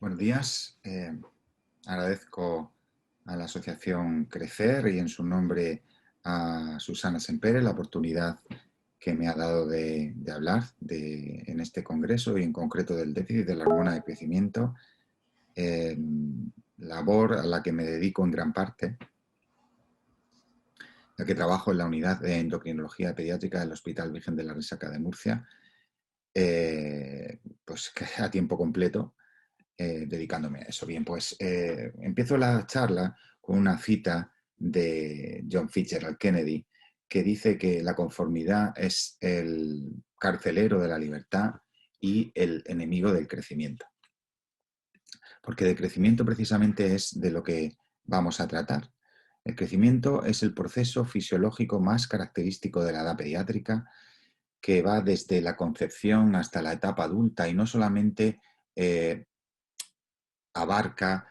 Buenos días. Agradezco a la Asociación Crecer y en su nombre a Susana Sempere la oportunidad que me ha dado de hablar en este congreso y en concreto del déficit de la hormona de crecimiento, labor a la que me dedico en gran parte, ya que trabajo en la unidad de endocrinología pediátrica del Hospital Virgen de la Risaca de Murcia, pues a tiempo completo. Dedicándome a eso. Bien, pues empiezo la charla con una cita de John Fitzgerald Kennedy que dice que la conformidad es el carcelero de la libertad y el enemigo del crecimiento. Porque de crecimiento precisamente es de lo que vamos a tratar. El crecimiento es el proceso fisiológico más característico de la edad pediátrica que va desde la concepción hasta la etapa adulta y no solamente abarca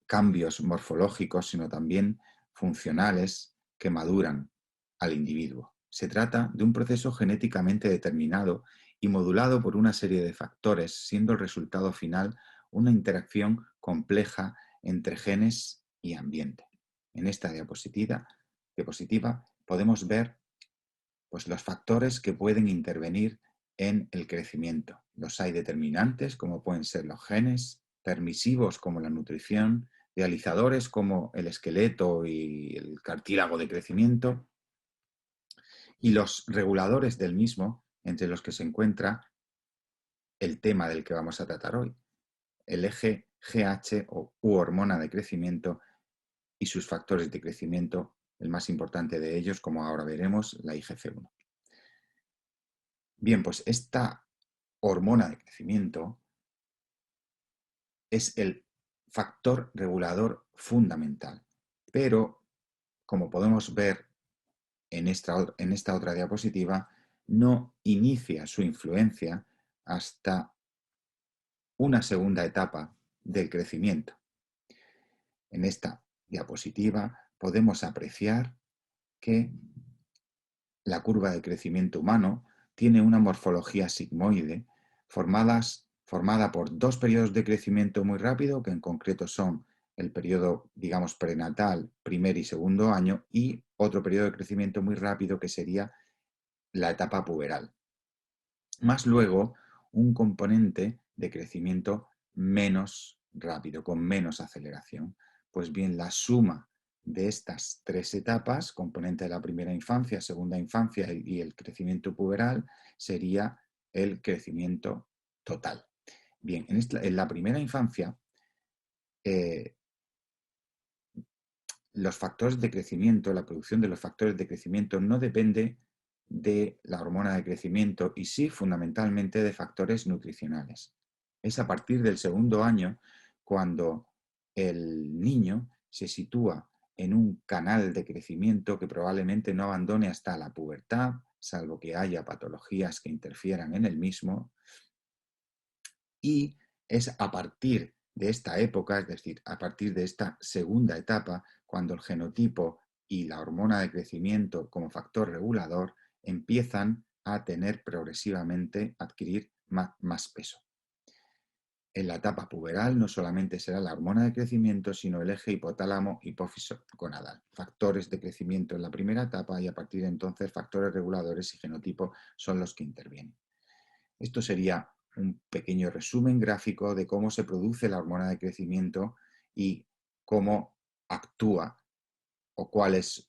cambios morfológicos, sino también funcionales que maduran al individuo. Se trata de un proceso genéticamente determinado y modulado por una serie de factores, siendo el resultado final una interacción compleja entre genes y ambiente. En esta diapositiva podemos ver pues, los factores que pueden intervenir en el crecimiento. Los hay determinantes, como pueden ser los genes, permisivos, como la nutrición, realizadores, como el esqueleto y el cartílago de crecimiento, y los reguladores del mismo, entre los que se encuentra el tema del que vamos a tratar hoy, el eje GH u hormona de crecimiento y sus factores de crecimiento, el más importante de ellos, como ahora veremos, la IGF-1. Bien, pues esta hormona de crecimiento es el factor regulador fundamental, pero como podemos ver en esta otra diapositiva, no inicia su influencia hasta una segunda etapa del crecimiento. En esta diapositiva podemos apreciar que la curva de crecimiento humano tiene una morfología sigmoide formada por dos periodos de crecimiento muy rápido, que en concreto son el periodo, digamos, prenatal, primer y segundo año, y otro periodo de crecimiento muy rápido que sería la etapa puberal. Más luego un componente de crecimiento menos rápido, con menos aceleración. Pues bien, la suma de estas tres etapas, componente de la primera infancia, segunda infancia y el crecimiento puberal, sería el crecimiento total. Bien, en la primera infancia, los factores de crecimiento, la producción de los factores de crecimiento no depende de la hormona de crecimiento y sí fundamentalmente de factores nutricionales. Es a partir del segundo año cuando el niño se sitúa en un canal de crecimiento que probablemente no abandone hasta la pubertad, salvo que haya patologías que interfieran en el mismo, y es a partir de esta época, es decir, a partir de esta segunda etapa, cuando el genotipo y la hormona de crecimiento como factor regulador empiezan a tener progresivamente, adquirir más peso. En la etapa puberal no solamente será la hormona de crecimiento, sino el eje hipotálamo hipófiso gonadal. Factores de crecimiento en la primera etapa y a partir de entonces factores reguladores y genotipo son los que intervienen. Esto sería un pequeño resumen gráfico de cómo se produce la hormona de crecimiento y cómo actúa o cuál es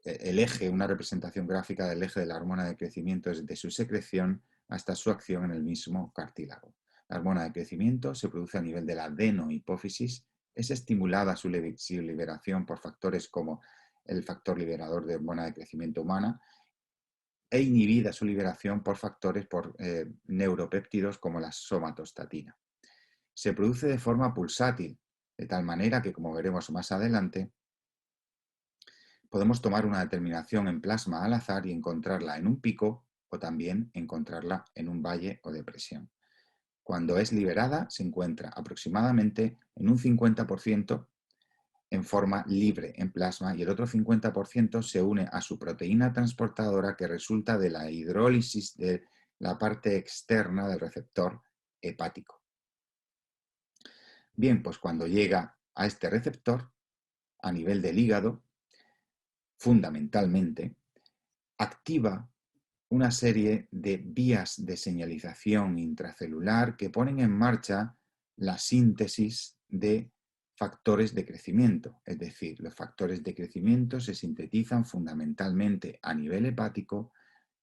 el eje, una representación gráfica del eje de la hormona de crecimiento desde su secreción hasta su acción en el mismo cartílago. La hormona de crecimiento se produce a nivel de la adenohipófisis, es estimulada su liberación por factores como el factor liberador de hormona de crecimiento humana e inhibida su liberación por factores por neuropéptidos como la somatostatina. Se produce de forma pulsátil, de tal manera que, como veremos más adelante, podemos tomar una determinación en plasma al azar y encontrarla en un pico o también encontrarla en un valle o depresión. Cuando es liberada, se encuentra aproximadamente en un 50% en forma libre en plasma y el otro 50% se une a su proteína transportadora que resulta de la hidrólisis de la parte externa del receptor hepático. Bien, pues cuando llega a este receptor, a nivel del hígado, fundamentalmente, activa una serie de vías de señalización intracelular que ponen en marcha la síntesis de factores de crecimiento. Es decir, los factores de crecimiento se sintetizan fundamentalmente a nivel hepático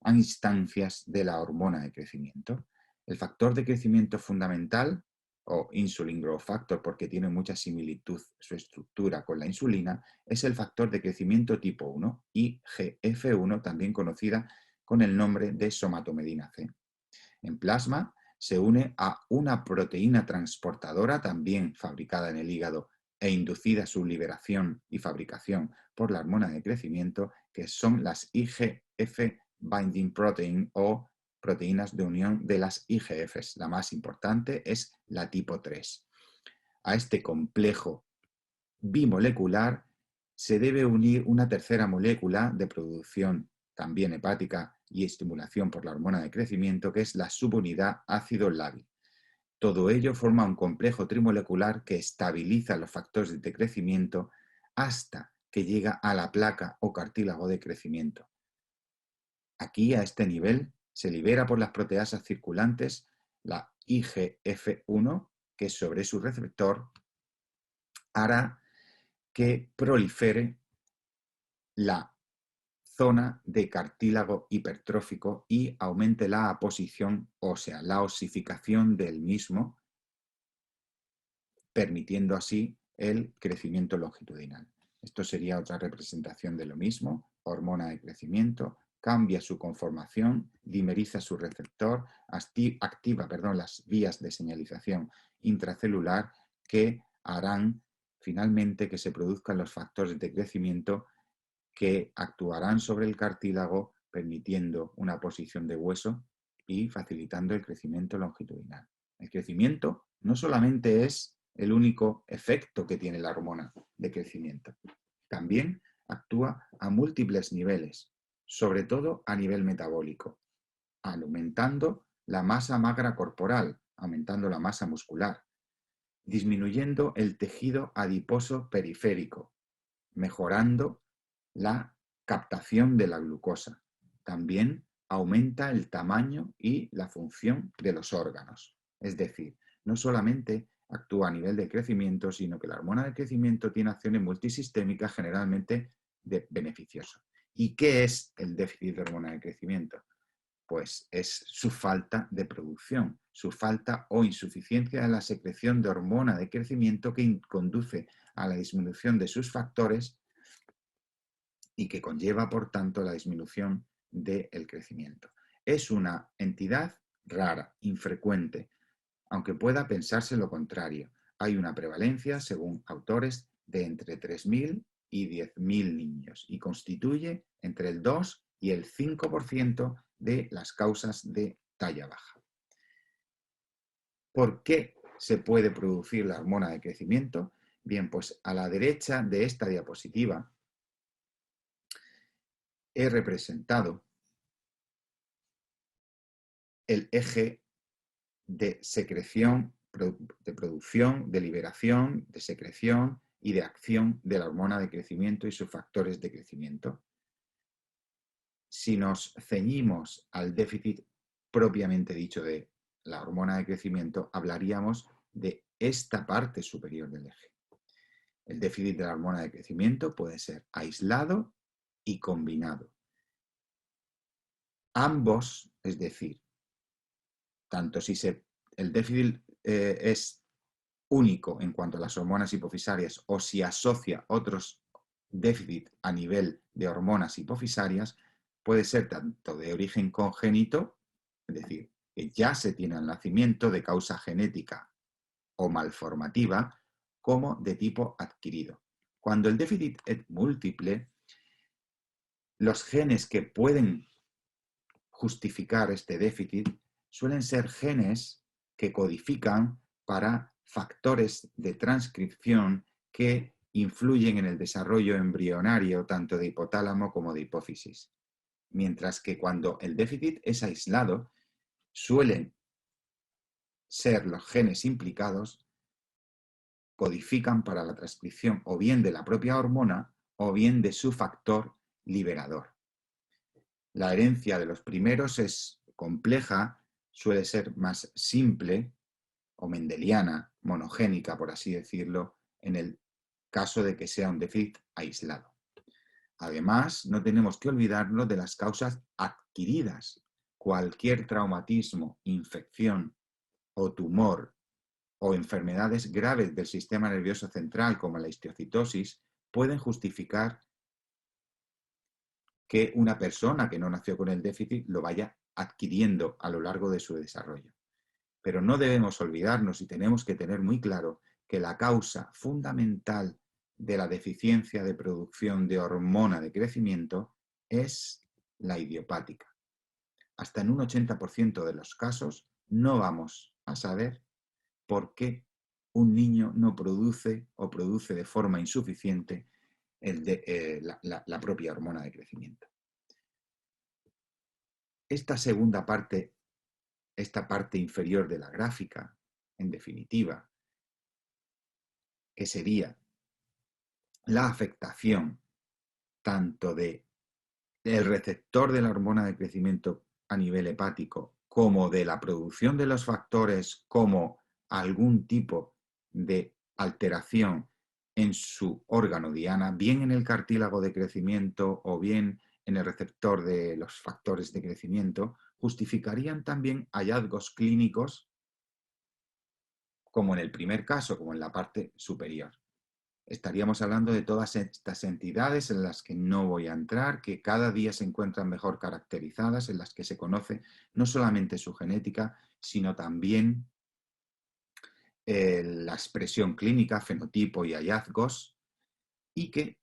a instancias de la hormona de crecimiento. El factor de crecimiento fundamental, o insulin growth factor, porque tiene mucha similitud su estructura con la insulina, es el factor de crecimiento tipo 1, IGF-1, también conocida con el nombre de somatomedina C. En plasma se une a una proteína transportadora también fabricada en el hígado e inducida su liberación y fabricación por la hormona de crecimiento, que son las IGF binding protein o proteínas de unión de las IGFs. La más importante es la tipo 3. A este complejo bimolecular se debe unir una tercera molécula de producción también hepática y estimulación por la hormona de crecimiento, que es la subunidad ácido lábil. Todo ello forma un complejo trimolecular que estabiliza los factores de crecimiento hasta que llega a la placa o cartílago de crecimiento. Aquí, a este nivel, se libera por las proteasas circulantes la IGF-1, que sobre su receptor hará que prolifere la zona de cartílago hipertrófico y aumente la aposición ósea, la osificación del mismo, permitiendo así el crecimiento longitudinal. Esto sería otra representación de lo mismo, hormona de crecimiento, cambia su conformación, dimeriza su receptor, activa las vías de señalización intracelular que harán finalmente que se produzcan los factores de crecimiento que actuarán sobre el cartílago permitiendo una posición de hueso y facilitando el crecimiento longitudinal. El crecimiento no solamente es el único efecto que tiene la hormona de crecimiento, también actúa a múltiples niveles, sobre todo a nivel metabólico, aumentando la masa magra corporal, aumentando la masa muscular, disminuyendo el tejido adiposo periférico, mejorando la captación de la glucosa. También aumenta el tamaño y la función de los órganos. Es decir, no solamente actúa a nivel de crecimiento, sino que la hormona de crecimiento tiene acciones multisistémicas generalmente beneficiosas. ¿Y qué es el déficit de hormona de crecimiento? Pues es su falta de producción, su falta o insuficiencia de la secreción de hormona de crecimiento que conduce a la disminución de sus factores y que conlleva, por tanto, la disminución del crecimiento. Es una entidad rara, infrecuente, aunque pueda pensarse lo contrario. Hay una prevalencia, según autores, de entre 3.000 y 10.000 niños y constituye entre el 2 y el 5% de las causas de talla baja. ¿Por qué se puede producir la hormona de crecimiento? Bien, pues a la derecha de esta diapositiva he representado el eje de secreción, de producción, de liberación, de secreción y de acción de la hormona de crecimiento y sus factores de crecimiento. Si nos ceñimos al déficit propiamente dicho de la hormona de crecimiento, hablaríamos de esta parte superior del eje. El déficit de la hormona de crecimiento puede ser aislado y combinado. Ambos, es decir, tanto si el déficit es único en cuanto a las hormonas hipofisarias o si asocia otros déficits a nivel de hormonas hipofisarias, puede ser tanto de origen congénito, es decir, que ya se tiene al nacimiento de causa genética o malformativa, como de tipo adquirido. Cuando el déficit es múltiple, los genes que pueden justificar este déficit suelen ser genes que codifican para factores de transcripción que influyen en el desarrollo embrionario tanto de hipotálamo como de hipófisis. Mientras que cuando el déficit es aislado, suelen ser los genes implicados, codifican para la transcripción o bien de la propia hormona o bien de su factor liberador. La herencia de los primeros es compleja, suele ser más simple o mendeliana, monogénica, por así decirlo, en el caso de que sea un déficit aislado. Además, no tenemos que olvidarnos de las causas adquiridas. Cualquier traumatismo, infección o tumor o enfermedades graves del sistema nervioso central, como la histiocytosis, pueden justificar que una persona que no nació con el déficit lo vaya adquiriendo a lo largo de su desarrollo. Pero no debemos olvidarnos y tenemos que tener muy claro que la causa fundamental de la deficiencia de producción de hormona de crecimiento es la idiopática. Hasta en un 80% de los casos no vamos a saber por qué un niño no produce o produce de forma insuficiente la propia hormona de crecimiento. Esta segunda parte, esta parte inferior de la gráfica, en definitiva, que sería la afectación tanto del receptor de la hormona de crecimiento a nivel hepático como de la producción de los factores como algún tipo de alteración en su órgano diana, bien en el cartílago de crecimiento o bien en el receptor de los factores de crecimiento, justificarían también hallazgos clínicos como en el primer caso, como en la parte superior. Estaríamos hablando de todas estas entidades en las que no voy a entrar, que cada día se encuentran mejor caracterizadas, en las que se conoce no solamente su genética, sino también la expresión clínica, fenotipo y hallazgos, y que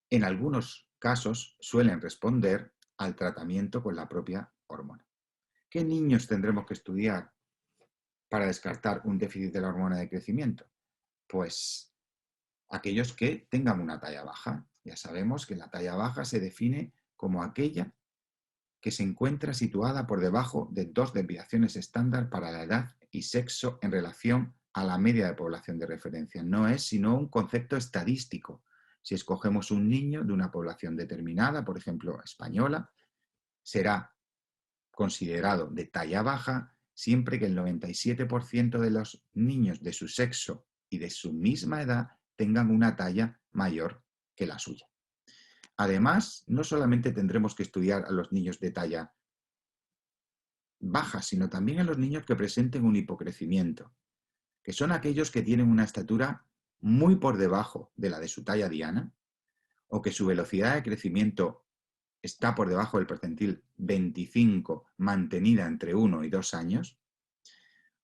en algunos casos suelen responder al tratamiento con la propia hormona. ¿Qué niños tendremos que estudiar para descartar un déficit de la hormona de crecimiento? Pues aquellos que tengan una talla baja. Ya sabemos que la talla baja se define como aquella que se encuentra situada por debajo de 2 desviaciones estándar para la edad y sexo en relación a la media de población de referencia. No es sino un concepto estadístico. Si escogemos un niño de una población determinada, por ejemplo, española, será considerado de talla baja siempre que el 97% de los niños de su sexo y de su misma edad tengan una talla mayor que la suya. Además, no solamente tendremos que estudiar a los niños de talla baja, sino también a los niños que presenten un hipocrecimiento, que son aquellos que tienen una estatura muy por debajo de la de su talla diana, o que su velocidad de crecimiento está por debajo del percentil 25 mantenida entre 1 y 2 años,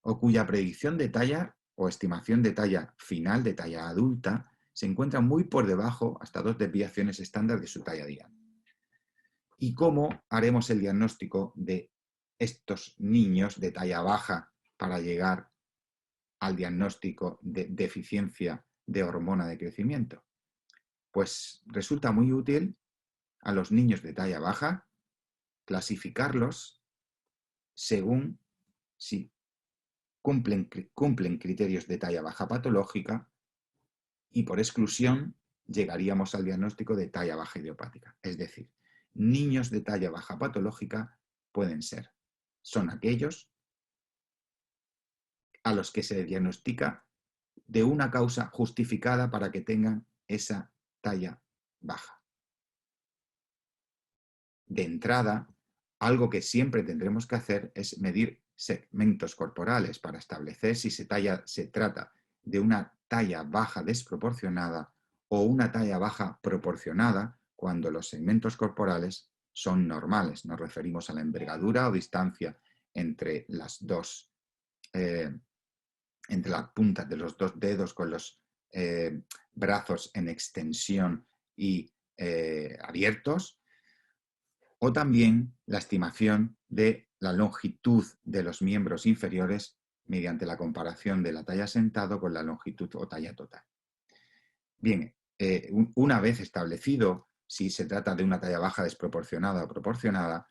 o cuya predicción de talla o estimación de talla final, de talla adulta, se encuentra muy por debajo, hasta 2 desviaciones estándar de su talla diana. ¿Y cómo haremos el diagnóstico de estos niños de talla baja para llegar al diagnóstico de deficiencia de hormona de crecimiento? Pues resulta muy útil a los niños de talla baja clasificarlos según si cumplen criterios de talla baja patológica y por exclusión llegaríamos al diagnóstico de talla baja idiopática. Es decir, niños de talla baja patológica son aquellos a los que se diagnostica de una causa justificada para que tengan esa talla baja. De entrada, algo que siempre tendremos que hacer es medir segmentos corporales para establecer si se trata de una talla baja desproporcionada o una talla baja proporcionada cuando los segmentos corporales son normales. Nos referimos a la envergadura o distancia entre las dos, entre las puntas de los dos dedos con los brazos en extensión y abiertos, o también la estimación de la longitud de los miembros inferiores mediante la comparación de la talla sentado con la longitud o talla total. Bien, una vez establecido si se trata de una talla baja desproporcionada o proporcionada,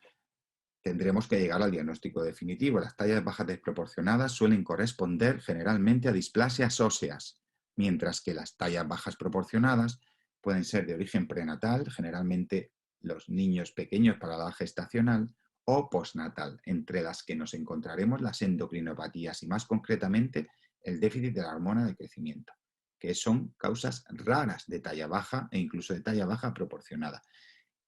tendremos que llegar al diagnóstico definitivo. Las tallas bajas desproporcionadas suelen corresponder generalmente a displasias óseas, mientras que las tallas bajas proporcionadas pueden ser de origen prenatal, generalmente los niños pequeños para la edad gestacional, o postnatal, entre las que nos encontraremos las endocrinopatías y más concretamente el déficit de la hormona de crecimiento, que son causas raras de talla baja e incluso de talla baja proporcionada.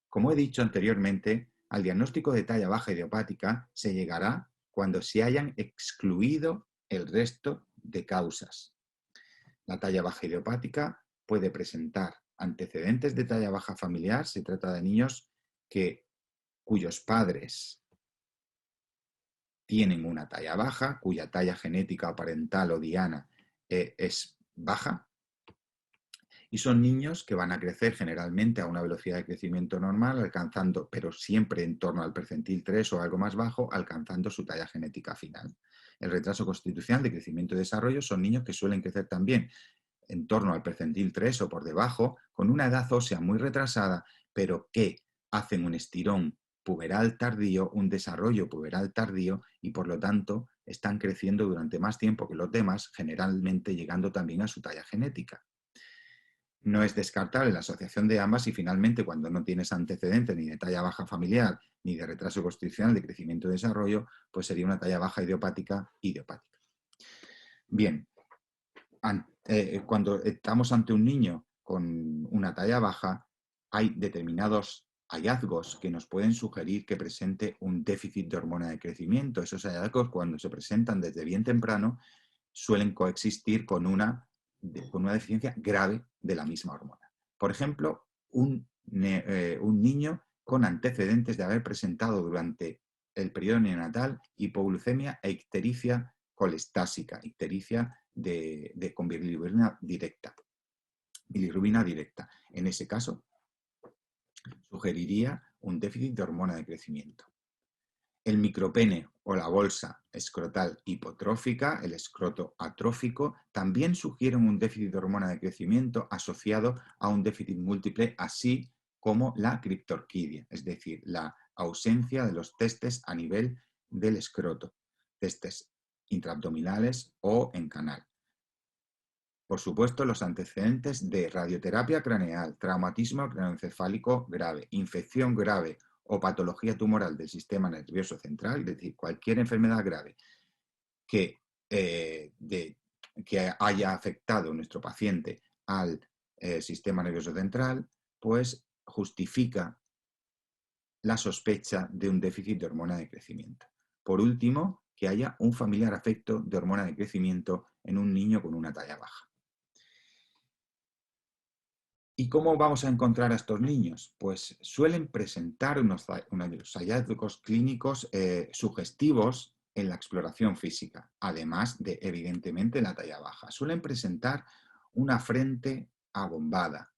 Como he dicho anteriormente, al diagnóstico de talla baja idiopática se llegará cuando se hayan excluido el resto de causas. La talla baja idiopática puede presentar antecedentes de talla baja familiar. Se trata de niños cuyos padres tienen una talla baja, cuya talla genética o parental o diana es baja, y son niños que van a crecer generalmente a una velocidad de crecimiento normal, alcanzando, pero siempre en torno al percentil 3 o algo más bajo, alcanzando su talla genética final. El retraso constitucional de crecimiento y desarrollo son niños que suelen crecer también en torno al percentil 3 o por debajo, con una edad ósea muy retrasada, pero que hacen un estirón puberal tardío, un desarrollo puberal tardío y por lo tanto están creciendo durante más tiempo que los demás, generalmente llegando también a su talla genética. No es descartable la asociación de ambas y finalmente cuando no tienes antecedentes ni de talla baja familiar ni de retraso constitucional de crecimiento y desarrollo, pues sería una talla baja idiopática. Bien, cuando estamos ante un niño con una talla baja, hay determinados hallazgos que nos pueden sugerir que presente un déficit de hormona de crecimiento. Esos hallazgos, cuando se presentan desde bien temprano, suelen coexistir con una deficiencia grave de la misma hormona. Por ejemplo, un niño con antecedentes de haber presentado durante el periodo neonatal hipoglucemia e ictericia colestásica, ictericia con bilirrubina directa. En ese caso, sugeriría un déficit de hormona de crecimiento. El micropene o la bolsa escrotal hipotrófica, el escroto atrófico, también sugieren un déficit de hormona de crecimiento asociado a un déficit múltiple, así como la criptorquidia, es decir, la ausencia de los testes a nivel del escroto, testes intraabdominales o en canal. Por supuesto, los antecedentes de radioterapia craneal, traumatismo craneoencefálico grave, infección grave o patología tumoral del sistema nervioso central, es decir, cualquier enfermedad grave que haya afectado a nuestro paciente al sistema nervioso central, pues justifica la sospecha de un déficit de hormona de crecimiento. Por último, que haya un familiar afecto de hormona de crecimiento en un niño con una talla baja. ¿Y cómo vamos a encontrar a estos niños? Pues suelen presentar unos hallazgos clínicos sugestivos en la exploración física, además de, evidentemente, la talla baja. Suelen presentar una frente abombada,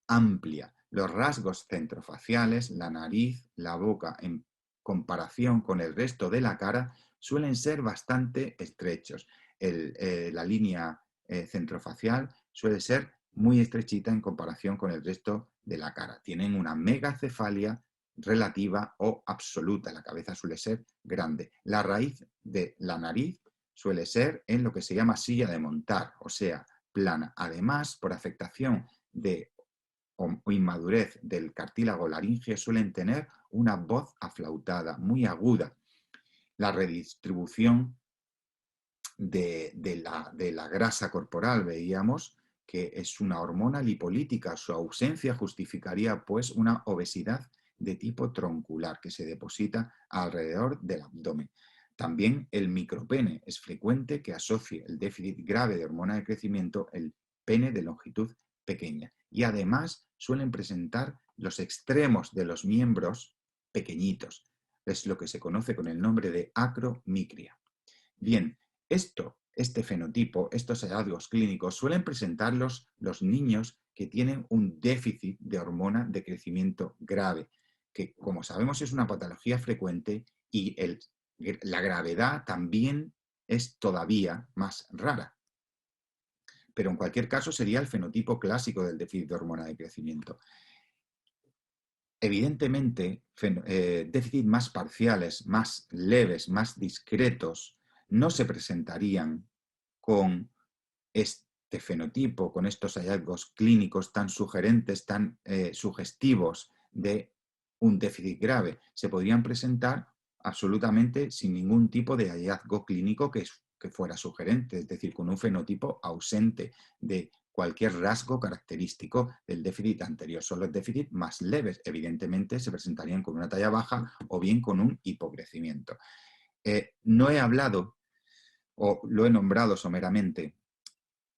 amplia, los rasgos centrofaciales, la nariz, la boca, en comparación con el resto de la cara, suelen ser bastante estrechos. La línea centrofacial suele ser muy estrechita en comparación con el resto de la cara. Tienen una megacefalia relativa o absoluta. La cabeza suele ser grande. La raíz de la nariz suele ser en lo que se llama silla de montar, o sea, plana. Además, por afectación o inmadurez del cartílago laríngeo, suelen tener una voz aflautada, muy aguda. La redistribución de la grasa corporal, veíamos que es una hormona lipolítica. Su ausencia justificaría pues una obesidad de tipo troncular que se deposita alrededor del abdomen. También el micropene. Es frecuente que asocie el déficit grave de hormona de crecimiento el pene de longitud pequeña. Y además suelen presentar los extremos de los miembros pequeñitos. Es lo que se conoce con el nombre de acromicria. Bien, este fenotipo, estos hallazgos clínicos suelen presentarlos los niños que tienen un déficit de hormona de crecimiento grave, que como sabemos es una patología frecuente y la gravedad también es todavía más rara. Pero en cualquier caso sería el fenotipo clásico del déficit de hormona de crecimiento. Evidentemente, déficits más parciales, más leves, más discretos, no se presentarían con este fenotipo, con estos hallazgos clínicos tan sugerentes, tan sugestivos de un déficit grave. Se podrían presentar absolutamente sin ningún tipo de hallazgo clínico que fuera sugerente, es decir, con un fenotipo ausente de cualquier rasgo característico del déficit anterior. Son los déficits más leves. Evidentemente se presentarían con una talla baja o bien con un hipocrecimiento. No he hablado, o lo he nombrado someramente,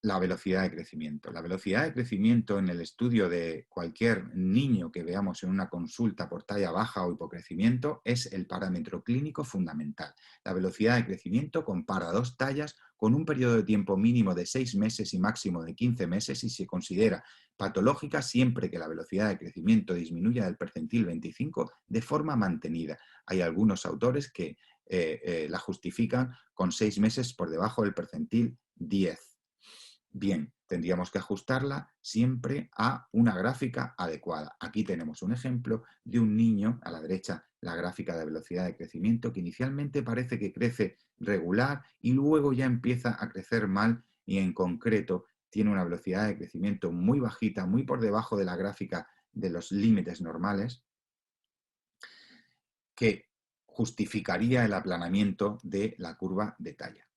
la velocidad de crecimiento. La velocidad de crecimiento en el estudio de cualquier niño que veamos en una consulta por talla baja o hipocrecimiento es el parámetro clínico fundamental. La velocidad de crecimiento compara dos tallas con un periodo de tiempo mínimo de 6 meses y máximo de 15 meses y se considera patológica siempre que la velocidad de crecimiento disminuya del percentil 25 de forma mantenida. Hay algunos autores que la justifican con 6 meses por debajo del percentil 10. Bien, tendríamos que ajustarla siempre a una gráfica adecuada. Aquí tenemos un ejemplo de un niño, a la derecha la gráfica de velocidad de crecimiento, que inicialmente parece que crece regular y luego ya empieza a crecer mal y en concreto tiene una velocidad de crecimiento muy bajita, muy por debajo de la gráfica de los límites normales, que justificaría el aplanamiento de la curva de talla.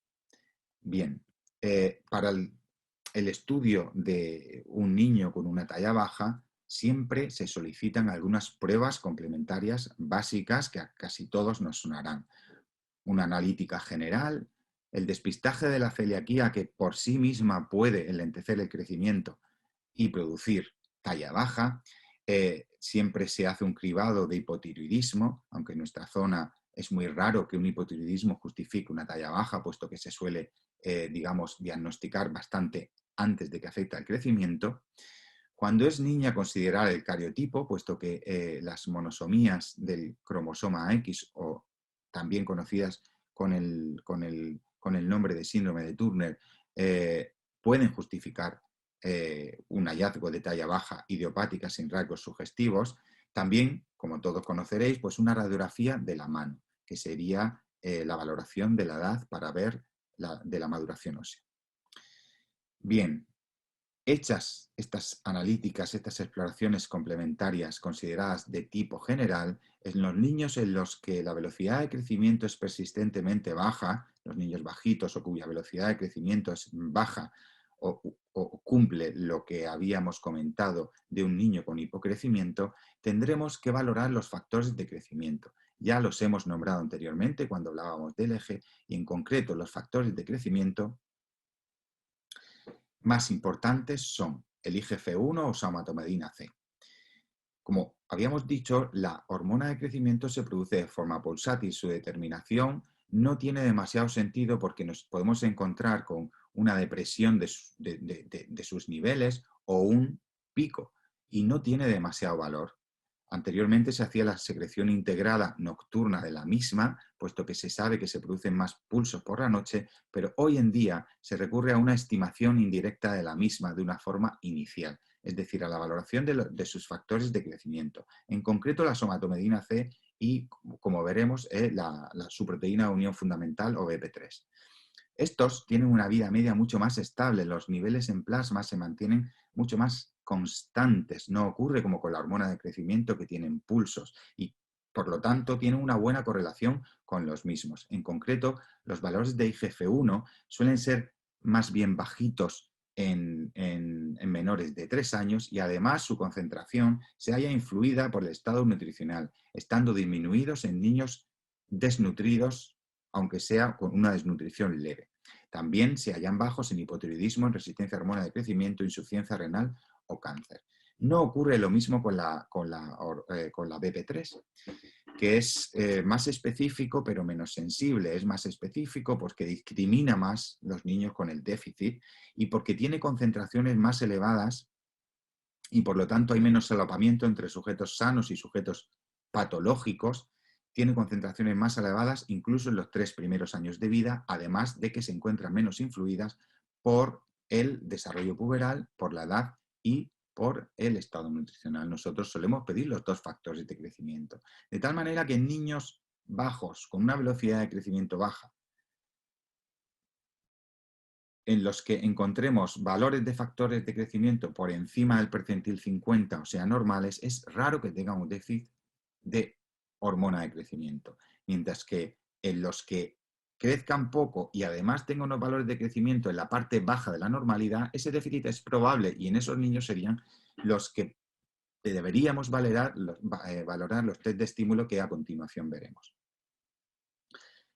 Bien, para el estudio de un niño con una talla baja, siempre se solicitan algunas pruebas complementarias básicas que a casi todos nos sonarán. Una analítica general, el despistaje de la celiaquía que por sí misma puede enlentecer el crecimiento y producir talla baja. Siempre se hace un cribado de hipotiroidismo, aunque en nuestra zona es muy raro que un hipotiroidismo justifique una talla baja, puesto que se suele, digamos, diagnosticar bastante antes de que afecte al crecimiento. Cuando es niña, considerar el cariotipo, puesto que las monosomías del cromosoma X, o también conocidas con el nombre de síndrome de Turner, pueden justificar un hallazgo de talla baja idiopática sin rasgos sugestivos. También, como todos conoceréis, pues una radiografía de la mano, que sería la valoración de la edad para ver de la maduración ósea. Bien, hechas estas analíticas, estas exploraciones complementarias consideradas de tipo general, en los niños en los que la velocidad de crecimiento es persistentemente baja, los niños bajitos o cuya velocidad de crecimiento es baja o cumple lo que habíamos comentado de un niño con hipocrecimiento, tendremos que valorar los factores de crecimiento. Ya los hemos nombrado anteriormente cuando hablábamos del eje y en concreto los factores de crecimiento más importantes son el IGF-1 o somatomedina C. Como habíamos dicho, la hormona de crecimiento se produce de forma pulsátil. Su determinación no tiene demasiado sentido porque nos podemos encontrar con una depresión de sus niveles o un pico y no tiene demasiado valor. Anteriormente se hacía la secreción integrada nocturna de la misma, puesto que se sabe que se producen más pulsos por la noche, pero hoy en día se recurre a una estimación indirecta de la misma de una forma inicial, es decir, a la valoración de sus factores de crecimiento, en concreto la somatomedina C y, como veremos, su proteína de unión fundamental o BP3. Estos tienen una vida media mucho más estable, los niveles en plasma se mantienen mucho más constantes, no ocurre como con la hormona de crecimiento que tienen pulsos y por lo tanto tienen una buena correlación con los mismos. En concreto, los valores de IGF-1 suelen ser más bien bajitos en menores de 3 años y además su concentración se halla influida por el estado nutricional, estando disminuidos en niños desnutridos, aunque sea con una desnutrición leve. También se hallan bajos en hipotiroidismo, en resistencia a hormona de crecimiento, insuficiencia renal o cáncer. No ocurre lo mismo con la BP3, que es más específico pero menos sensible. Es más específico porque discrimina más los niños con el déficit y porque tiene concentraciones más elevadas y por lo tanto hay menos solapamiento entre sujetos sanos y sujetos patológicos. Tiene concentraciones más elevadas incluso en los 3 primeros años de vida, además de que se encuentran menos influidas por el desarrollo puberal, por la edad y por el estado nutricional. Nosotros solemos pedir los 2 factores de crecimiento. De tal manera que en niños bajos, con una velocidad de crecimiento baja, en los que encontremos valores de factores de crecimiento por encima del percentil 50, o sea, normales, es raro que tengan un déficit de hormona de crecimiento. Mientras que en los que crezcan poco y además tengan unos valores de crecimiento en la parte baja de la normalidad, ese déficit es probable y en esos niños serían los que deberíamos valorar los test de estímulo que a continuación veremos.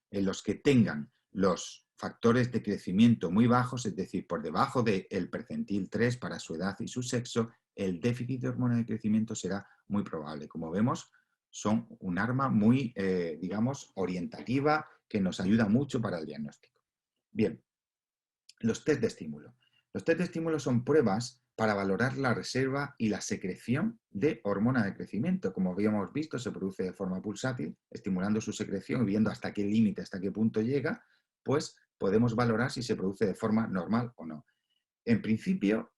En los que tengan los factores de crecimiento muy bajos, es decir, por debajo del percentil 3 para su edad y su sexo, el déficit de hormona de crecimiento será muy probable. Como vemos, son un arma muy, digamos, orientativa que nos ayuda mucho para el diagnóstico. Bien, los test de estímulo. Los test de estímulo son pruebas para valorar la reserva y la secreción de hormona de crecimiento. Como habíamos visto, se produce de forma pulsátil, estimulando su secreción y viendo hasta qué límite, hasta qué punto llega, pues podemos valorar si se produce de forma normal o no. En principio,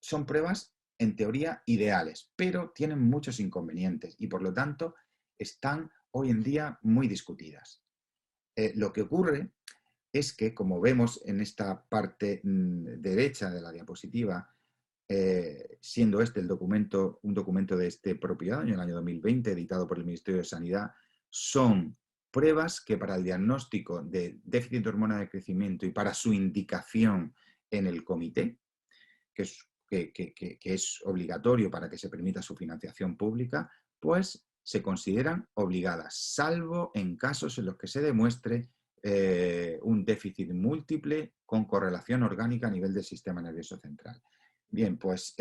son pruebas, en teoría, ideales, pero tienen muchos inconvenientes y, por lo tanto, están hoy en día muy discutidas. Lo que ocurre es que, como vemos en esta parte derecha de la diapositiva, siendo este el documento, un documento de este propio año, el año 2020, editado por el Ministerio de Sanidad, son pruebas que para el diagnóstico de déficit de hormona de crecimiento y para su indicación en el comité, que es obligatorio para que se permita su financiación pública, pues se consideran obligadas, salvo en casos en los que se demuestre un déficit múltiple con correlación orgánica a nivel del sistema nervioso central. Bien, pues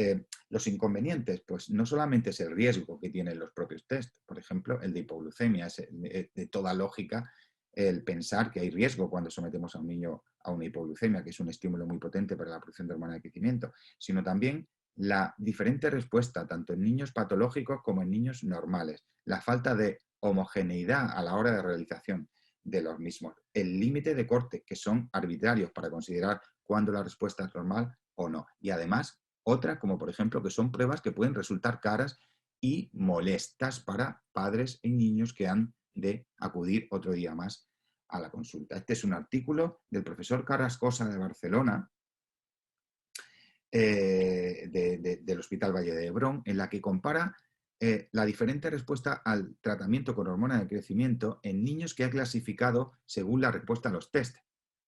los inconvenientes, pues no solamente es el riesgo que tienen los propios test, por ejemplo, el de hipoglucemia, es de toda lógica el pensar que hay riesgo cuando sometemos a un niño a una hipoglucemia, que es un estímulo muy potente para la producción de hormona de crecimiento, sino también la diferente respuesta tanto en niños patológicos como en niños normales, la falta de homogeneidad a la hora de realización de los mismos, el límite de corte, que son arbitrarios para considerar cuándo la respuesta es normal o no. Y además, otras, como por ejemplo, que son pruebas que pueden resultar caras y molestas para padres y niños que han de acudir otro día más a la consulta. Este es un artículo del profesor Carrascosa de Barcelona, del Hospital Valle de Hebrón, en la que compara la diferente respuesta al tratamiento con hormona de crecimiento en niños que ha clasificado según la respuesta a los test,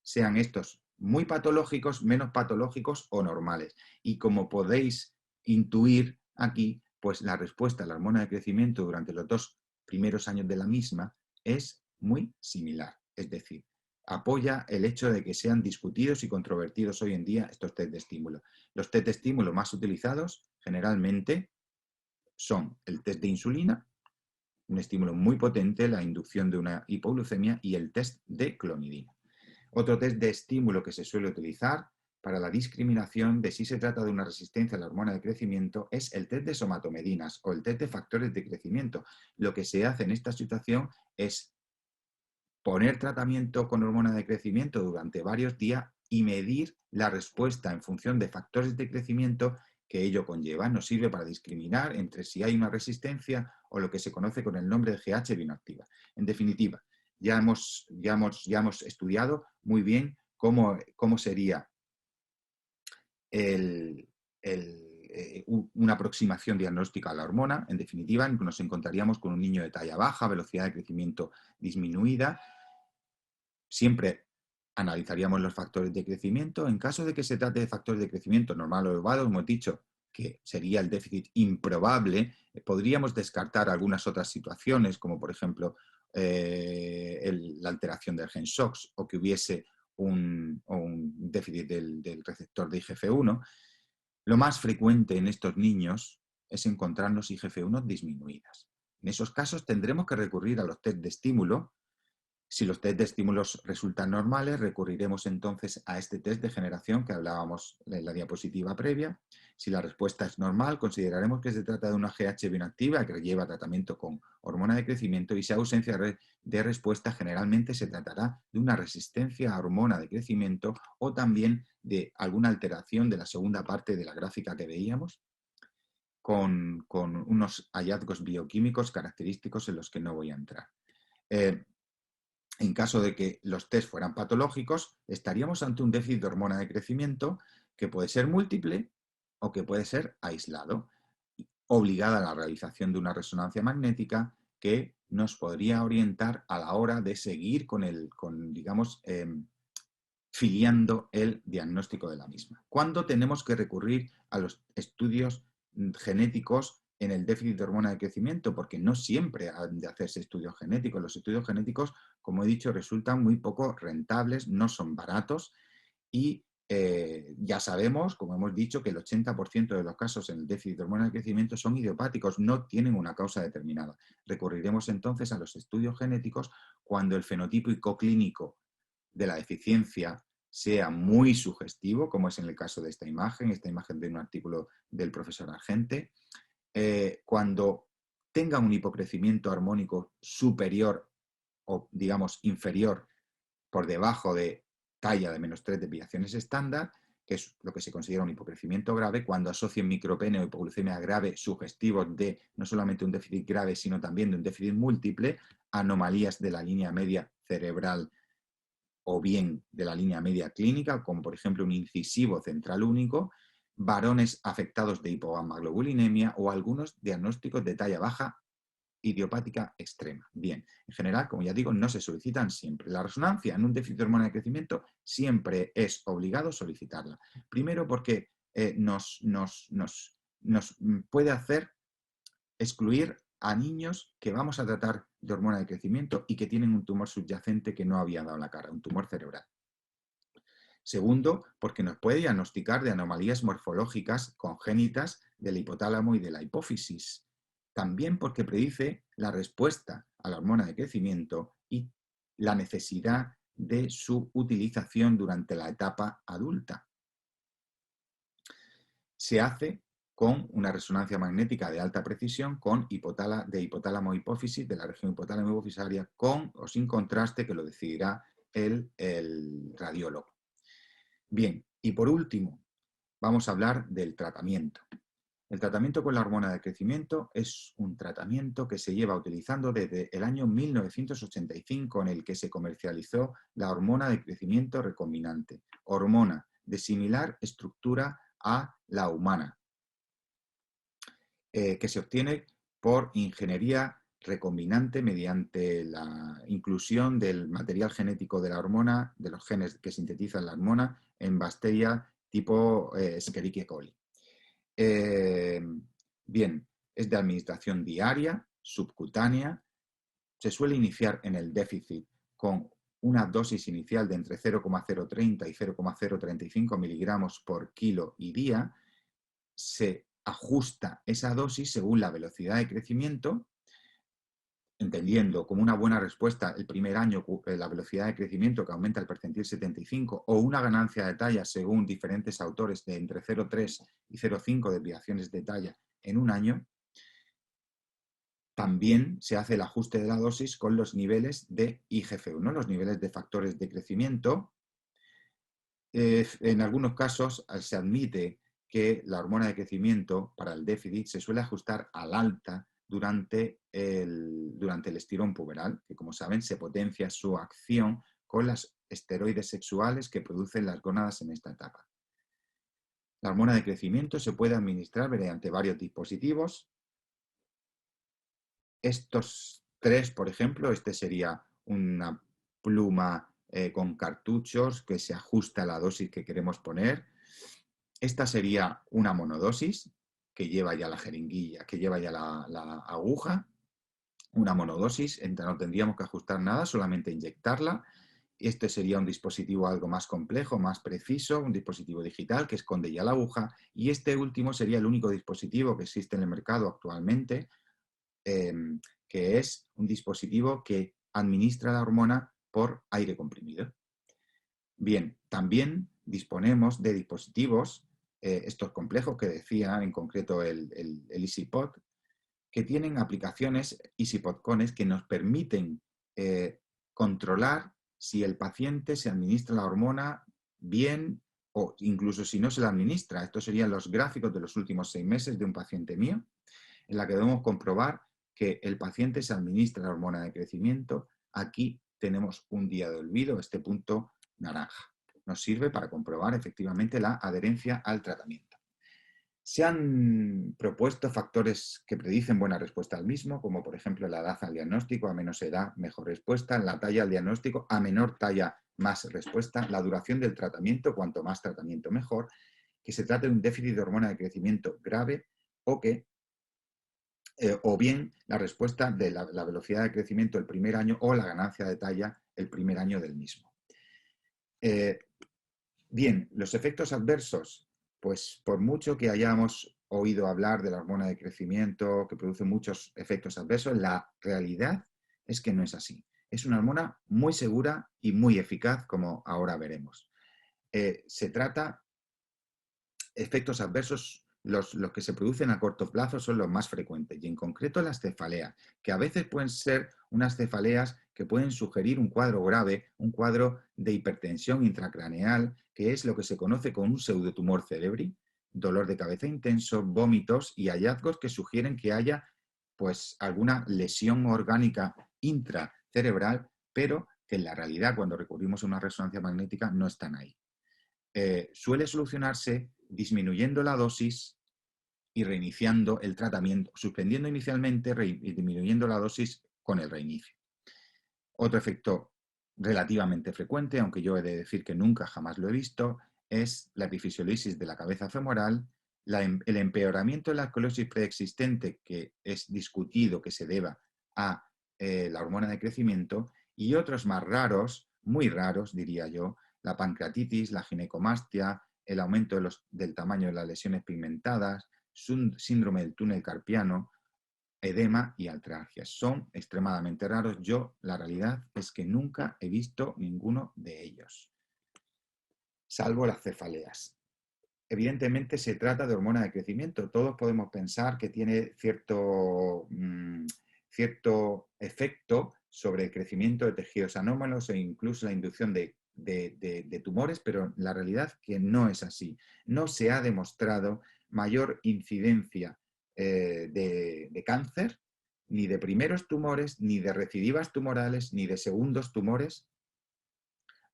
sean estos muy patológicos, menos patológicos o normales. Y como podéis intuir aquí, pues la respuesta a la hormona de crecimiento durante los 2 primeros años de la misma es muy similar. Es decir, apoya el hecho de que sean discutidos y controvertidos hoy en día estos test de estímulo. Los test de estímulo más utilizados generalmente son el test de insulina, un estímulo muy potente, la inducción de una hipoglucemia, y el test de clonidina. Otro test de estímulo que se suele utilizar para la discriminación de si se trata de una resistencia a la hormona de crecimiento es el test de somatomedinas o el test de factores de crecimiento. Lo que se hace en esta situación es poner tratamiento con hormona de crecimiento durante varios días y medir la respuesta en función de factores de crecimiento que ello conlleva. Nos sirve para discriminar entre si hay una resistencia o lo que se conoce con el nombre de GH bioinactiva. En definitiva, ya hemos estudiado muy bien cómo sería una aproximación diagnóstica a la hormona. En definitiva, nos encontraríamos con un niño de talla baja, velocidad de crecimiento disminuida. Siempre analizaríamos los factores de crecimiento. En caso de que se trate de factores de crecimiento normal o elevado, hemos dicho que sería el déficit improbable, podríamos descartar algunas otras situaciones, como por ejemplo la alteración del gen SOX o que hubiese un déficit del receptor de IGF-1. Lo más frecuente en estos niños es encontrarnos IGF-1 disminuidas. En esos casos tendremos que recurrir a los test de estímulo. Si los test de estímulos resultan normales, recurriremos entonces a este test de generación que hablábamos en la diapositiva previa. Si la respuesta es normal, consideraremos que se trata de una GH bioinactiva que lleva tratamiento con hormona de crecimiento, y si hay ausencia de respuesta, generalmente se tratará de una resistencia a hormona de crecimiento o también de alguna alteración de la segunda parte de la gráfica que veíamos. con unos hallazgos bioquímicos característicos en los que no voy a entrar. En caso de que los test fueran patológicos, estaríamos ante un déficit de hormona de crecimiento que puede ser múltiple o que puede ser aislado, obligada a la realización de una resonancia magnética que nos podría orientar a la hora de seguir digamos, filiando el diagnóstico de la misma. ¿Cuándo tenemos que recurrir a los estudios genéticos en el déficit de hormona de crecimiento? Porque no siempre han de hacerse estudios genéticos. Los estudios genéticos, como he dicho, resultan muy poco rentables, no son baratos y ya sabemos, como hemos dicho, que el 80% de los casos en el déficit de hormona de crecimiento son idiopáticos, no tienen una causa determinada. Recurriremos entonces a los estudios genéticos cuando el fenotipo clínico de la deficiencia sea muy sugestivo, como es en el caso de esta imagen de un artículo del profesor Argente, cuando tenga un hipocrecimiento armónico superior o, digamos, inferior por debajo de talla de -3 desviaciones estándar, que es lo que se considera un hipocrecimiento grave, cuando asocien micropene o hipoglucemia grave sugestivos de no solamente un déficit grave, sino también de un déficit múltiple, anomalías de la línea media cerebral o bien de la línea media clínica, como por ejemplo un incisivo central único, varones afectados de hipogamaglobulinemia o algunos diagnósticos de talla baja idiopática extrema. Bien, en general, como ya digo, no se solicitan siempre. La resonancia en un déficit de hormona de crecimiento siempre es obligado solicitarla. Primero porque nos puede hacer excluir a niños que vamos a tratar de hormona de crecimiento y que tienen un tumor subyacente que no había dado la cara, un tumor cerebral. Segundo, porque nos puede diagnosticar de anomalías morfológicas congénitas del hipotálamo y de la hipófisis. También porque predice la respuesta a la hormona de crecimiento y la necesidad de su utilización durante la etapa adulta. Se hace con una resonancia magnética de alta precisión con de hipotálamo-hipófisis, de la región hipotálamo-hipofisaria, con o sin contraste, que lo decidirá el radiólogo. Bien, y por último, vamos a hablar del tratamiento. El tratamiento con la hormona de crecimiento es un tratamiento que se lleva utilizando desde el año 1985, en el que se comercializó la hormona de crecimiento recombinante, hormona de similar estructura a la humana, que se obtiene por ingeniería recombinante mediante la inclusión del material genético de la hormona, de los genes que sintetizan la hormona, en bacteria tipo Escherichia coli. Bien, es de administración diaria, subcutánea, se suele iniciar en el déficit con una dosis inicial de entre 0,030 y 0,035 miligramos por kilo y día. Se ajusta esa dosis según la velocidad de crecimiento, entendiendo como una buena respuesta el primer año la velocidad de crecimiento que aumenta el percentil 75 o una ganancia de talla según diferentes autores de entre 0,3 y 0,5 desviaciones de talla en un año. También se hace el ajuste de la dosis con los niveles de IGF-1, los niveles de factores de crecimiento. En algunos casos se admite que la hormona de crecimiento para el déficit se suele ajustar al alta durante el estirón puberal, que como saben se potencia su acción con los esteroides sexuales que producen las gónadas en esta etapa. La hormona de crecimiento se puede administrar mediante varios dispositivos. Estos tres, por ejemplo, este sería una pluma con cartuchos que se ajusta a la dosis que queremos poner. Esta sería una monodosis que lleva ya la jeringuilla, que lleva ya la aguja. Una monodosis, no tendríamos que ajustar nada, solamente inyectarla. Este sería un dispositivo algo más complejo, más preciso, un dispositivo digital que esconde ya la aguja. Y este último sería el único dispositivo que existe en el mercado actualmente, que es un dispositivo que administra la hormona por aire comprimido. Bien, también disponemos de dispositivos, estos complejos que decía, en concreto el EasyPod, que tienen aplicaciones EasyPodcones que nos permiten controlar si el paciente se administra la hormona bien o incluso si no se la administra. Estos serían los gráficos de los últimos 6 meses de un paciente mío, en la que debemos comprobar que el paciente se administra la hormona de crecimiento. Aquí tenemos un día de olvido, este punto naranja. Nos sirve para comprobar efectivamente la adherencia al tratamiento. Se han propuesto factores que predicen buena respuesta al mismo, como por ejemplo la edad al diagnóstico, a menos edad, mejor respuesta, la talla al diagnóstico, a menor talla, más respuesta, la duración del tratamiento, cuanto más tratamiento mejor, que se trate de un déficit de hormona de crecimiento grave o bien la respuesta de la velocidad de crecimiento el primer año o la ganancia de talla el primer año del mismo. Bien, los efectos adversos, pues por mucho que hayamos oído hablar de la hormona de crecimiento que produce muchos efectos adversos, la realidad es que no es así. Es una hormona muy segura y muy eficaz, como ahora veremos. Se trata, efectos adversos, los que se producen a corto plazo son los más frecuentes, y en concreto las cefaleas, que a veces pueden ser unas cefaleas que pueden sugerir un cuadro grave, un cuadro de hipertensión intracraneal, que es lo que se conoce como un pseudotumor cerebri, dolor de cabeza intenso, vómitos y hallazgos que sugieren que haya pues alguna lesión orgánica intracerebral, pero que en la realidad, cuando recurrimos a una resonancia magnética, no están ahí. Suele solucionarse disminuyendo la dosis y reiniciando el tratamiento, suspendiendo inicialmente y disminuyendo la dosis con el reinicio. Otro efecto relativamente frecuente, aunque yo he de decir que nunca jamás lo he visto, es la epifisiolisis de la cabeza femoral, el empeoramiento de la esclerosis preexistente, que es discutido que se deba a la hormona de crecimiento, y otros más raros, muy raros diría yo, la pancreatitis, la ginecomastia, el aumento del tamaño de las lesiones pigmentadas, síndrome del túnel carpiano, edema y artralgias. Son extremadamente raros. Yo, la realidad es que nunca he visto ninguno de ellos, salvo las cefaleas. Evidentemente se trata de hormona de crecimiento. Todos podemos pensar que tiene cierto efecto sobre el crecimiento de tejidos anómalos e incluso la inducción de tumores, pero la realidad es que no es así. No se ha demostrado mayor incidencia de cáncer, ni de primeros tumores, ni de recidivas tumorales, ni de segundos tumores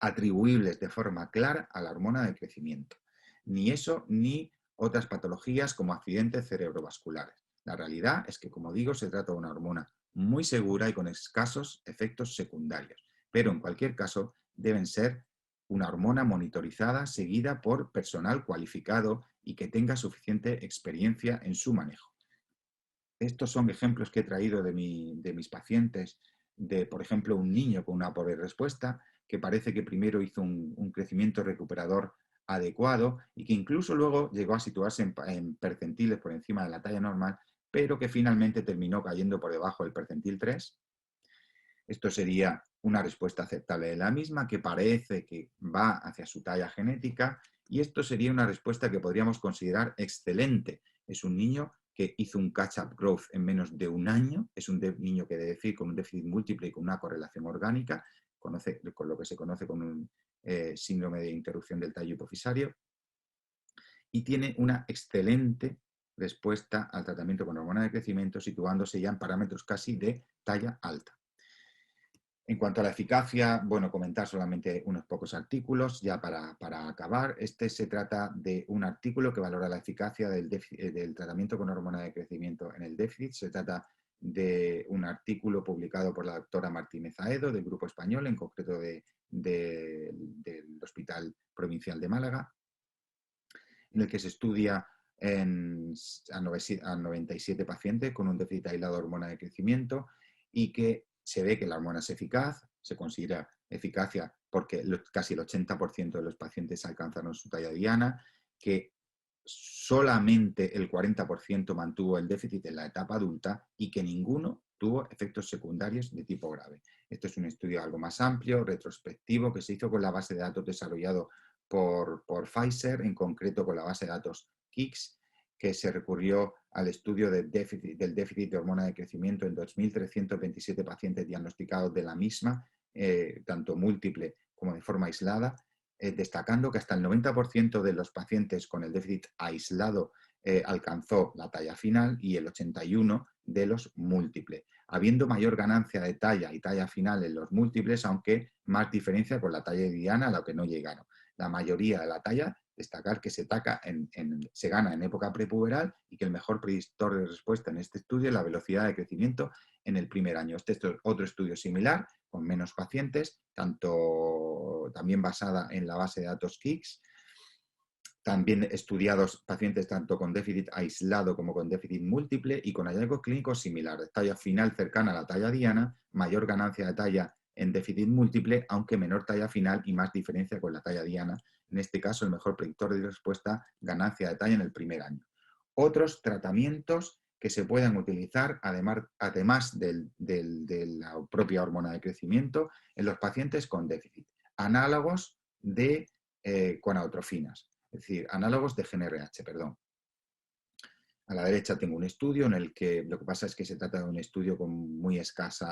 atribuibles de forma clara a la hormona de crecimiento. Ni eso, ni otras patologías como accidentes cerebrovasculares. La realidad es que, como digo, se trata de una hormona muy segura y con escasos efectos secundarios, pero en cualquier caso deben ser una hormona monitorizada, seguida por personal cualificado y que tenga suficiente experiencia en su manejo. Estos son ejemplos que he traído de mis pacientes, de, por ejemplo, un niño con una pobre respuesta, que parece que primero hizo un crecimiento recuperador adecuado y que incluso luego llegó a situarse en percentiles por encima de la talla normal, pero que finalmente terminó cayendo por debajo del percentil 3. Esto sería una respuesta aceptable de la misma, que parece que va hacia su talla genética, y esto sería una respuesta que podríamos considerar excelente. Es un niño que hizo un catch-up growth en menos de un año, es un niño que debe decir con un déficit múltiple y con una correlación orgánica, con lo que se conoce como un síndrome de interrupción del tallo hipofisario, y tiene una excelente respuesta al tratamiento con hormona de crecimiento, situándose ya en parámetros casi de talla alta. En cuanto a la eficacia, bueno, comentar solamente unos pocos artículos ya para acabar. Se trata de un artículo que valora la eficacia del tratamiento con hormona de crecimiento en el déficit. Se trata de un artículo publicado por la doctora Martínez Aedo, del Grupo Español, en concreto del Hospital Provincial de Málaga, en el que se estudia a 97 pacientes con un déficit aislado de hormona de crecimiento y que se ve que la hormona es eficaz, se considera eficacia porque casi el 80% de los pacientes alcanzaron su talla diana, que solamente el 40% mantuvo el déficit en la etapa adulta y que ninguno tuvo efectos secundarios de tipo grave. Esto es un estudio algo más amplio, retrospectivo, que se hizo con la base de datos desarrollado por Pfizer, en concreto con la base de datos KICS, que se recurrió al estudio del déficit de hormona de crecimiento en 2.327 pacientes diagnosticados de la misma, tanto múltiple como de forma aislada, destacando que hasta el 90% de los pacientes con el déficit aislado alcanzó la talla final y el 81% de los múltiples, habiendo mayor ganancia de talla y talla final en los múltiples, aunque más diferencia con la talla diana a la que no llegaron. La mayoría de la talla, destacar que se gana en época prepuberal y que el mejor predictor de respuesta en este estudio es la velocidad de crecimiento en el primer año. Este es otro estudio similar, con menos pacientes, también basada en la base de datos KICS, también estudiados pacientes tanto con déficit aislado como con déficit múltiple y con hallazgos clínicos similares. Talla final cercana a la talla diana, mayor ganancia de talla en déficit múltiple, aunque menor talla final y más diferencia con la talla diana. En este caso, el mejor predictor de respuesta, ganancia de talla en el primer año. Otros tratamientos que se puedan utilizar, además de la propia hormona de crecimiento, en los pacientes con déficit. Análogos de gonadotrophinas. Es decir, análogos de GnRH, perdón. A la derecha tengo un estudio en el que lo que pasa es que se trata de un estudio con muy escaso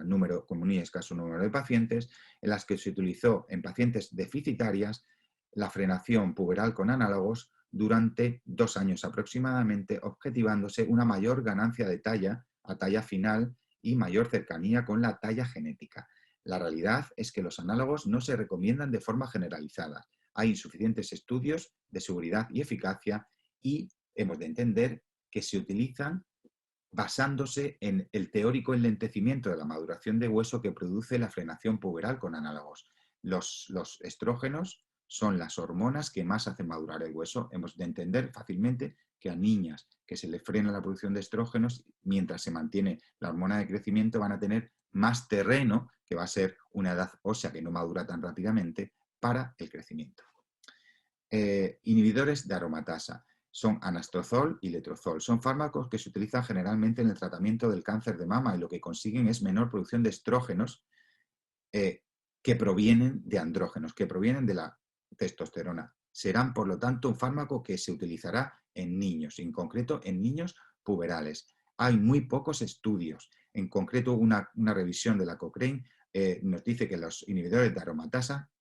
número de pacientes, en las que se utilizó en pacientes deficitarias la frenación puberal con análogos durante 2 años aproximadamente, objetivándose una mayor ganancia de talla a talla final y mayor cercanía con la talla genética. La realidad es que los análogos no se recomiendan de forma generalizada. Hay insuficientes estudios de seguridad y eficacia y hemos de entender que se utilizan basándose en el teórico enlentecimiento de la maduración de hueso que produce la frenación puberal con análogos. Los estrógenos son las hormonas que más hacen madurar el hueso. Hemos de entender fácilmente que a niñas que se les frena la producción de estrógenos mientras se mantiene la hormona de crecimiento van a tener más terreno, que va a ser una edad ósea que no madura tan rápidamente, para el crecimiento. Inhibidores de aromatasa son anastrozol y letrozol. Son fármacos que se utilizan generalmente en el tratamiento del cáncer de mama y lo que consiguen es menor producción de estrógenos que provienen de andrógenos, que provienen de la testosterona. Serán, por lo tanto, un fármaco que se utilizará en niños, en concreto en niños puberales. Hay muy pocos estudios. En concreto, una revisión de la Cochrane nos dice que los inhibidores de aromatasa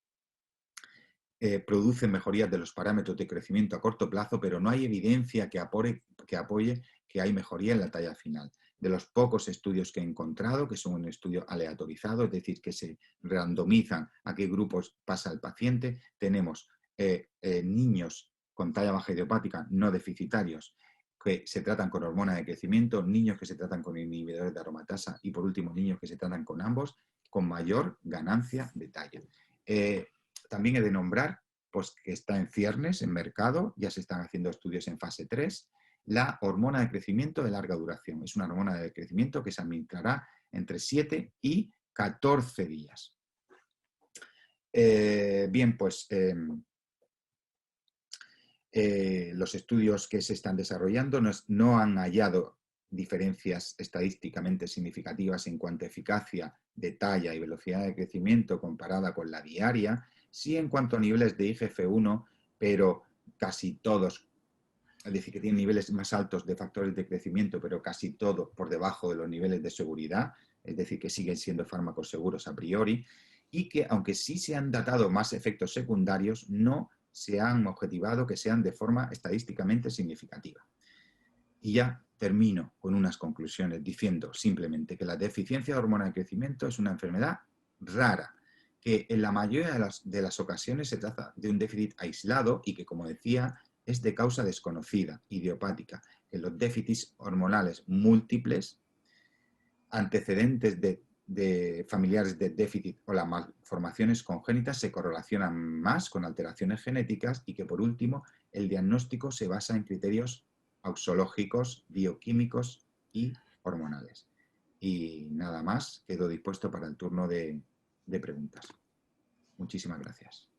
producen mejorías de los parámetros de crecimiento a corto plazo, pero no hay evidencia que apoye que hay mejoría en la talla final. De los pocos estudios que he encontrado, que son un estudio aleatorizado, es decir, que se randomizan a qué grupos pasa el paciente, tenemos niños con talla baja idiopática no deficitarios que se tratan con hormona de crecimiento, niños que se tratan con inhibidores de aromatasa y, por último, niños que se tratan con ambos, con mayor ganancia de talla. También he de nombrar pues, que está en ciernes, en mercado, ya se están haciendo estudios en fase 3, la hormona de crecimiento de larga duración. Es una hormona de crecimiento que se administrará entre 7 y 14 días. Bien, pues los estudios que se están desarrollando no han hallado diferencias estadísticamente significativas en cuanto a eficacia de talla y velocidad de crecimiento comparada con la diaria, sí en cuanto a niveles de IGF-1, pero casi todos, es decir, que tienen niveles más altos de factores de crecimiento, pero casi todos por debajo de los niveles de seguridad, es decir, que siguen siendo fármacos seguros a priori, y que aunque sí se han datado más efectos secundarios, no se han objetivado que sean de forma estadísticamente significativa. Y ya termino con unas conclusiones diciendo simplemente que la deficiencia de hormona de crecimiento es una enfermedad rara, que en la mayoría de las ocasiones se trata de un déficit aislado y que, como decía, es de causa desconocida, idiopática, que los déficits hormonales múltiples, antecedentes de familiares de déficit o las malformaciones congénitas se correlacionan más con alteraciones genéticas y que, por último, el diagnóstico se basa en criterios auxológicos, bioquímicos y hormonales. Y nada más, quedo dispuesto para el turno de preguntas. Muchísimas gracias.